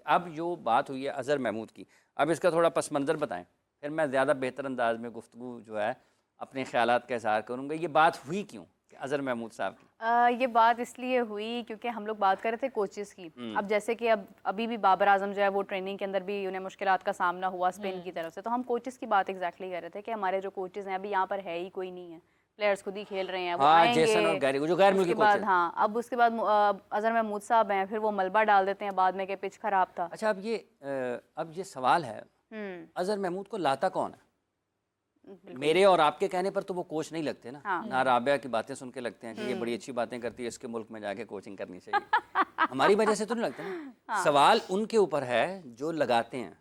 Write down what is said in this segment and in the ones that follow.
अब जो बात हुई है अज़हर महमूद की, अब इसका थोड़ा पस मंज़र बताएं, फिर मैं ज़्यादा बेहतर अंदाज में गुफ्तगू जो है अपने ख़यालात का इज़हार करूँगा। ये बात हुई क्यों कि अज़हर महमूद साहब की? ये बात इसलिए हुई क्योंकि हम लोग बात कर रहे थे कोचेस की। अब जैसे कि अब अभी भी बाबर आजम जो है वो ट्रेनिंग के अंदर भी उन्हें मुश्किलात का सामना हुआ स्पेन की तरफ से, तो हम कोचेस की बात एग्जैक्टली कर रहे थे कि हमारे जो कोचेस हैं अभी यहाँ पर है ही कोई नहीं है, प्लेयर्स खुद ही खेल रहे हैं, वो हाँ, आएंगे जेसन और गैरी जो गैर मुल्की उसके कोच बाद, हैं। हाँ अब उसके बाद अज़हर महमूद साहब हैं, फिर वो मलबा डाल देते हैं बाद में कि पिच खराब था। अच्छा, अब ये सवाल है, अज़हर महमूद को लाता कौन है? मेरे और आपके कहने पर तो वो कोच नहीं लगते ना। हाँ। ना राबिया की बातें सुन के लगते हैं कि ये बड़ी अच्छी बातें करती है, इसके मुल्क में जाके कोचिंग करनी चाहिए। हमारी वजह से तो नहीं लगता ना। हाँ। सवाल उनके ऊपर है जो लगाते हैं,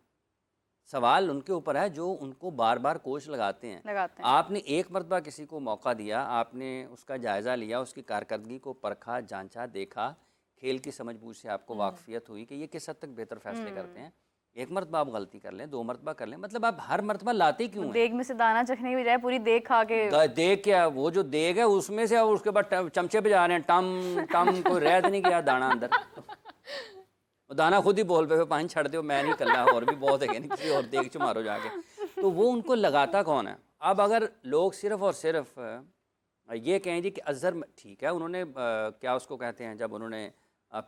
सवाल उनके ऊपर है जो उनको बार बार कोच लगाते हैं। आपने एक मरतबा किसी को मौका दिया, आपने उसका जायज़ा लिया, उसकी कारकर्दगी को परखा, जांचा, देखा, खेल की समझ बूझ से आपको वाकफियत हुई कि ये किस हद तक बेहतर फैसले करते हैं। एक मरतबा आप गलती कर लें, 2 मरतबा कर लें, मतलब आप हर मरतबा लाते क्यों हैं? देग में से दाना चखने की बजाय पूरी देग खा के देग क्या, वो जो देग है उसमें से, और उसके बाद चमचे पे जा रहे हैं, टम टम, कोई रह नहीं गया दाना अंदर। वो दाना खुद ही बोल पे पानी छड़ दो, मैं नहीं करना, और भी बहुत है नहीं, किसी और देग च मारो जाके। तो वो उनको लगाता कौन है? अब अगर लोग सिर्फ और सिर्फ ये कहें जी कि अज़हर ठीक है, उन्होंने क्या उसको कहते हैं, जब उन्होंने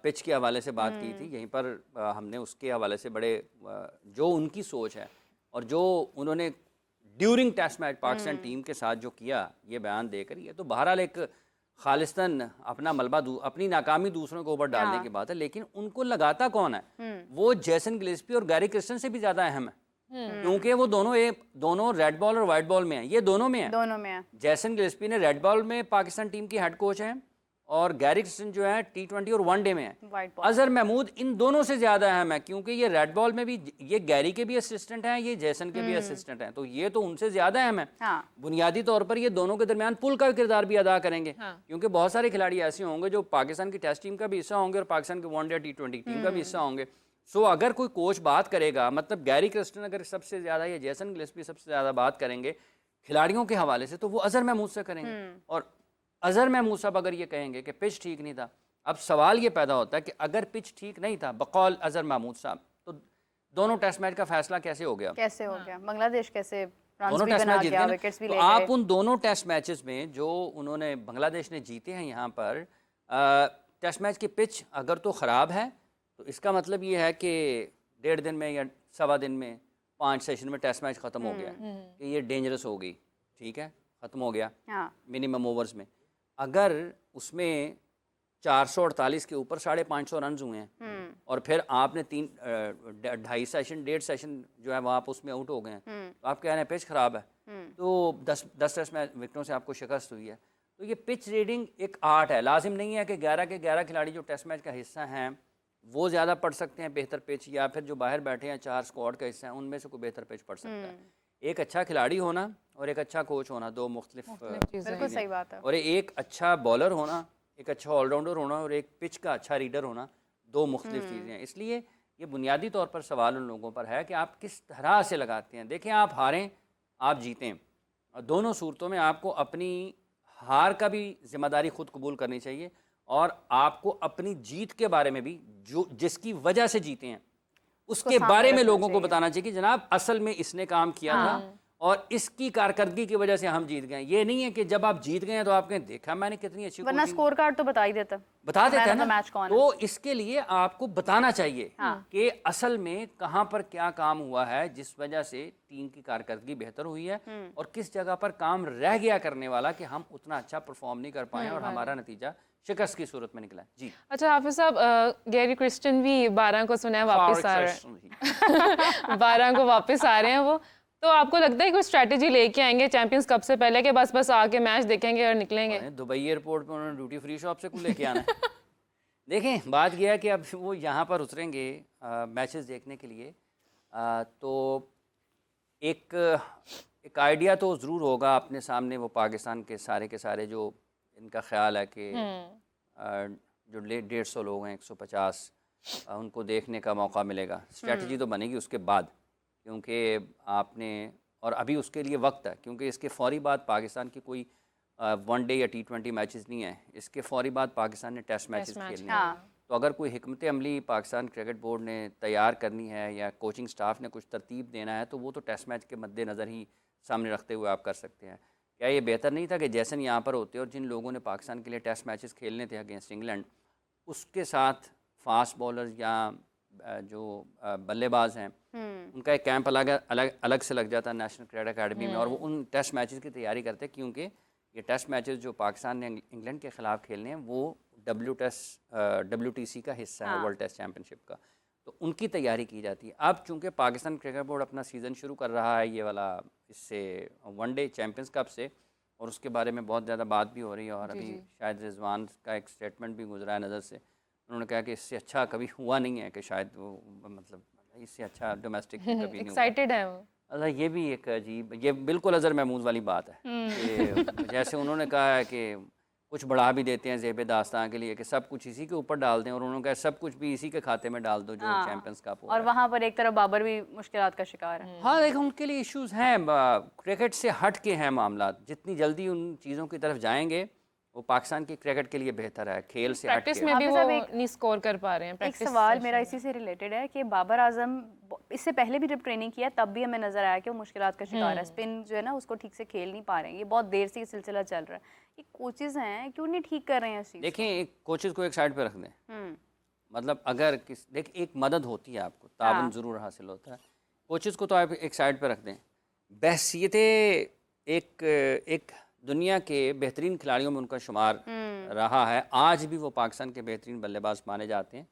पिच के हवाले से बात की थी यहीं पर, हमने उसके हवाले से बड़े जो उनकी सोच है और जो उन्होंने during test match Pakistan team के साथ जो किया, ये बयान देकर, ये तो बहरहाल एक खालिस्तान अपना मलबा अपनी नाकामी दूसरों के ऊपर डालने की बात है। लेकिन उनको लगाता कौन है? वो जेसन गिलेस्पी और गैरी क्रिस्टन से भी ज़्यादा अहम है, क्योंकि वो दोनों रेड बॉल और वाइट बॉल में हैं, ये दोनों में है। जेसन गिलेस्पी ने रेड बॉल में पाकिस्तान टीम की हेड कोच हैं और गैरी क्रिस्टन जो है T20 और वनडे में है। अज़हर महमूद इन दोनों से ज़्यादा अहम है, क्योंकि ये रेड बॉल में भी, ये गैरी के भी असिस्टेंट हैं, ये जेसन के भी असिस्टेंट हैं, तो ये तो उनसे ज़्यादा अहम है। हाँ। बुनियादी तौर पर ये दोनों के दरमियान पुल का किरदार भी अदा करेंगे। हाँ। क्योंकि बहुत सारे खिलाड़ी ऐसे होंगे जो पाकिस्तान की टेस्ट टीम का भी हिस्सा होंगे और पाकिस्तान के वनडे T20 टीम का भी हिस्सा होंगे। सो अगर कोई कोच बात करेगा, मतलब गैरी क्रिस्टन अगर सबसे ज़्यादा या जेसन गिलेस्पी सबसे ज़्यादा बात करेंगे खिलाड़ियों के हवाले से, तो वो अज़हर महमूद से करेंगे। और अज़हर महमूद साहब अगर ये कहेंगे कि पिच ठीक नहीं था, अब सवाल ये पैदा होता है कि अगर पिच ठीक नहीं था बकौल अज़हर महमूद साहब, तो दोनों टेस्ट मैच का फैसला कैसे हो गया? बांग्लादेश कैसे दोनों टेस्ट मैच जीते हैं, तो आप उन दोनों टेस्ट मैचेस में जो उन्होंने बांग्लादेश ने जीते हैं यहाँ पर, टेस्ट मैच की पिच अगर तो ख़राब है तो इसका मतलब ये है कि 1.5 दिन में या 1.25 दिन में 5 सेशन में टेस्ट मैच ख़त्म हो गया कि ये डेंजरस हो गई, ठीक है, ख़त्म हो गया। हाँ। मिनिमम ओवर्स में अगर उसमें 448 के ऊपर 550 रन हुए हैं और फिर आपने 2.5 सेशन 1.5 सेशन जो है वो आप उसमें आउट हो गए हैं, तो आप कह रहे हैं पिच ख़राब है, तो 10 टेस्ट मैच विकेटों से आपको शिकस्त हुई है। तो ये पिच रीडिंग एक आर्ट है, लाजिम नहीं है कि 11 के 11 खिलाड़ी जो टेस्ट मैच का हिस्सा हैं वो ज़्यादा पढ़ सकते हैं बेहतर पिच, या फिर जो बाहर बैठे हैं 4 स्क्वाड का हिस्सा हैं उनमें से कोई बेहतर पिच पढ़ सकता है। एक अच्छा खिलाड़ी होना और एक अच्छा कोच होना दो मुख्तलिफ बिल्कुल सही बात है। और एक अच्छा बॉलर होना, एक अच्छा ऑलराउंडर होना और एक पिच का अच्छा रीडर होना, दो मुख्तलिफ चीज़ें हैं। इसलिए ये बुनियादी तौर पर सवाल उन लोगों पर है कि आप किस तरह से लगाते हैं। देखें, आप हारें आप जीतें, दोनों सूरतों में आपको अपनी हार का भी जिम्मेदारी खुद कबूल करनी चाहिए और आपको अपनी जीत के बारे में भी, जो जिसकी वजह से जीते हैं उसके बारे में लोगों को बताना चाहिए कि जनाब असल में इसने काम किया था और इसकी कारकर्दगी की वजह से हम जीत गए। ये नहीं है कि जब आप जीत गए तो आपने देखा मैंने कितनी अच्छी, वरना स्कोर कार्ड तो बता देता है ना मैच कौन है। तो इसके लिए आपको बताना चाहिए कि असल में कहां पर क्या काम हुआ है जिस वजह से टीम की कारकर्दगी बेहतर हुई है और किस जगह पर काम रह गया करने वाला कि हम उतना अच्छा परफॉर्म नहीं कर पाए और हमारा नतीजा शिकस्त की सूरत में निकला जी। अच्छा हाफिज साहब, गैरी क्रिस्टन भी 12 को सुना है वापस आ रहे हैं 12 को वापस आ रहे हैं वो, तो आपको लगता है कोई स्ट्रैटेजी लेके आएंगे चैंपियंस कप से पहले के बस आके मैच देखेंगे और निकलेंगे? दुबई एयरपोर्ट पे उन्होंने ड्यूटी फ्री शॉप से कुछ लेके आना है देखें, बात यह है कि अब वो यहाँ पर उतरेंगे मैचेस देखने के लिए, तो एक आइडिया तो ज़रूर होगा अपने सामने, वो पाकिस्तान के सारे जो इनका ख्याल है कि जो 150 लोग हैं 150 उनको देखने का मौका मिलेगा। स्ट्रैटेजी तो बनेगी उसके बाद, क्योंकि आपने, और अभी उसके लिए वक्त है, क्योंकि इसके फौरी बाद पाकिस्तान की कोई वनडे या T20 मैचेस नहीं है, इसके फौरी बाद पाकिस्तान ने टेस्ट मैचेस खेलने हैं। तो अगर कोई हिकमत अमली पाकिस्तान क्रिकेट बोर्ड ने तैयार करनी है या कोचिंग स्टाफ ने कुछ तरतीब देना है तो वो तो टेस्ट मैच के मद्देनज़र ही सामने रखते हुए आप कर सकते हैं। क्या ये बेहतर नहीं था कि जैसन यहाँ पर होते और जिन लोगों ने पाकिस्तान के लिए टेस्ट मैचेस खेलने थे अगेंस्ट इंग्लैंड, उसके साथ फास्ट बॉलर या जो बल्लेबाज हैं उनका एक कैंप अलग से लग जाता नेशनल क्रिकेट अकेडमी में, और वो उन टेस्ट मैचेस की तैयारी करते, क्योंकि ये टेस्ट मैचेस जो पाकिस्तान ने इंग्लैंड के ख़िलाफ़ खेलने हैं वो WTC का हिस्सा है, वर्ल्ड टेस्ट चैम्पियनशिप का, तो उनकी तैयारी की जाती है। अब चूंकि पाकिस्तान क्रिकेट बोर्ड अपना सीज़न शुरू कर रहा है ये वाला इससे वनडे चैम्पियंस कप से, और उसके बारे में बहुत ज़्यादा बात भी हो रही है, और अभी शायद रिजवान का एक स्टेटमेंट भी गुजरा है नज़र से, उन्होंने कहा कि इससे अच्छा कभी हुआ नहीं है, कि शायद वो मतलब इससे अच्छा डोमेस्टिक कभी नहीं हुआ। एक्साइटेड है वो। अच्छा, ये भी एक अजीब, ये बिल्कुल अज़र महमूद वाली बात है कि जैसे उन्होंने कहा है कि कुछ बढ़ा भी देते हैं ज़ेब दास्तां के लिए कि सब कुछ इसी के ऊपर डाल दें, और उन्होंने कहा सब कुछ भी इसी के खाते में डाल दो जो चैंपियंस कप हो। और वहाँ पर एक तरफ बाबर भी मुश्किलात का शिकार है। हाँ देखो, उनके लिए इश्यूज हैं, क्रिकेट से हट के हैं मामला, जितनी जल्दी उन चीज़ों की तरफ जाएंगे वो पाकिस्तान की क्रिकेट के लिए बेहतर है, खेल से हट प्रैक्टिस के। में भी आप वो सब एक- नहीं स्कोर कर पा रहे हैं। एक प्रैक्टिस सवाल मेरा इसी से रिलेटेड है कि बाबर आजम इससे पहले भी जब ट्रेनिंग किया तब भी हमें नजर आया कि वो मुश्किलात का शिकार है, स्पिन जो है ना उसको ठीक से खेल नहीं पा रहे हैं, ये बहुत देर से ये सिलसिला चल रहा है। ये कोचेज हैं क्यों नहीं ठीक कर रहे हैं इस चीज़ देखें, एक कोचेज को एक साइड पे रख दें, हम्म मतलब अगर देखिए एक मदद होती है, आपको ताबन ज़रूर हासिल होता है, कोचेज़ को तो आप एक साइड पे रख दें। बहसीत एक दुनिया के बेहतरीन खिलाड़ियों में उनका शुमार रहा है, आज भी वो पाकिस्तान के बेहतरीन बल्लेबाज माने जाते हैं।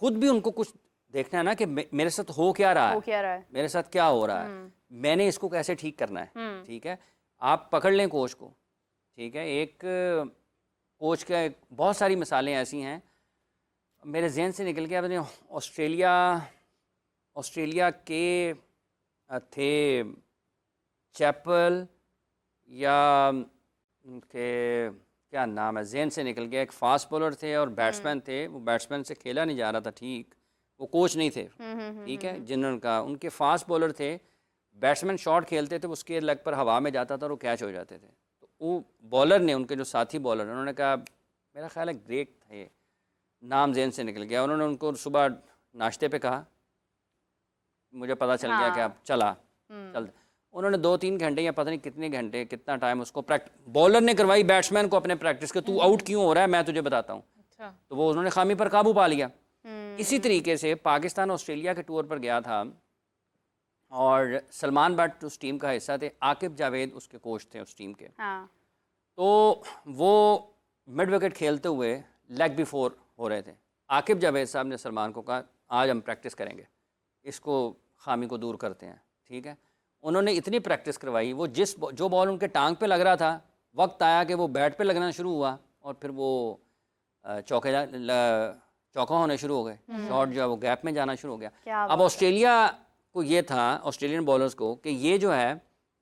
खुद भी उनको कुछ देखना है ना कि मेरे साथ हो क्या रहा हो है, क्या रहा है। मेरे साथ क्या हो रहा है, मैंने इसको कैसे ठीक करना है। ठीक है, आप पकड़ लें कोच को, ठीक है, एक कोच का बहुत सारी मिसालें ऐसी हैं, मेरे जहन से निकल गया, मैंने ऑस्ट्रेलिया के थे चैपल या के क्या नाम है, जहन से निकल गया, एक फास्ट बॉलर थे और बैट्समैन थे, वो बैट्समैन से खेला नहीं जा रहा था, ठीक, वो कोच नहीं थे, ठीक है, जिन्होंने उनके फास्ट बॉलर थे, बैट्समैन शॉट खेलते थे, उसके लेग पर हवा में जाता था और वो कैच हो जाते थे, तो वो बॉलर ने, उनके जो साथी बॉलर, उन्होंने कहा, मेरा ख्याल है ग्रेग थे, नाम जहन से निकल गया, उन्होंने उनको सुबह नाश्ते पे कहा, मुझे पता चल गया कि आप चल, उन्होंने 2-3 घंटे या पता नहीं कितने घंटे, कितना टाइम उसको बॉलर ने करवाई बैट्समैन को अपने प्रैक्टिस के, तू आउट क्यों हो रहा है मैं तुझे बताता हूँ। तो वो उन्होंने खामी पर काबू पा लिया। इसी तरीके से पाकिस्तान ऑस्ट्रेलिया के टूर पर गया था और सलमान बट उस टीम का हिस्सा थे, आकिब जावेद उसके कोच थे उस टीम के। तो वो मिड विकेट खेलते हुए लेग भी 4 हो रहे थे, आकिब जावेद साहब ने सलमान को कहा आज हम प्रैक्टिस करेंगे, इसको खामी को दूर करते हैं, ठीक है। उन्होंने इतनी प्रैक्टिस करवाई, वो जो बॉल उनके टांग पे लग रहा था, वक्त आया कि वो बैट पे लगना शुरू हुआ और फिर वो चौका होने शुरू हो गए, शॉट जो है वो गैप में जाना शुरू हो गया। अब ऑस्ट्रेलिया को ये था, ऑस्ट्रेलियन बॉलर्स को, कि ये जो है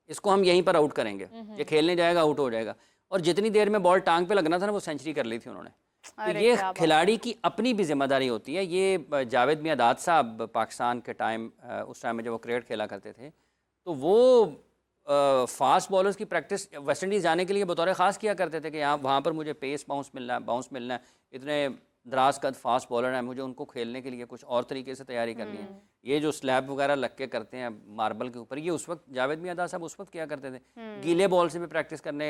इसको हम यहीं पर आउट करेंगे, ये खेलने जाएगा आउट हो जाएगा, और जितनी देर में बॉल टांग पे लगना था ना वो सेंचुरी कर ली थी उन्होंने। तो ये खिलाड़ी की अपनी भी जिम्मेदारी होती है। ये जावेद मियादाद साहब पाकिस्तान के टाइम, उस टाइम में जब वो क्रिकेट खेला करते थे, तो वो फास्ट बॉलर्स की प्रैक्टिस वेस्ट इंडीज़ जाने के लिए बतौर ख़ास किया करते थे कि यहाँ वहाँ पर मुझे पेस बाउंस मिलना है, इतने दराज कद फास्ट बॉलर हैं, मुझे उनको खेलने के लिए कुछ और तरीके से तैयारी करनी है। ये जो स्लैब वगैरह लग के करते हैं मार्बल के ऊपर, ये उस वक्त जावेद मियादाद साहब उस वक्त किया करते थे। गीले बॉल से भी प्रैक्टिस करने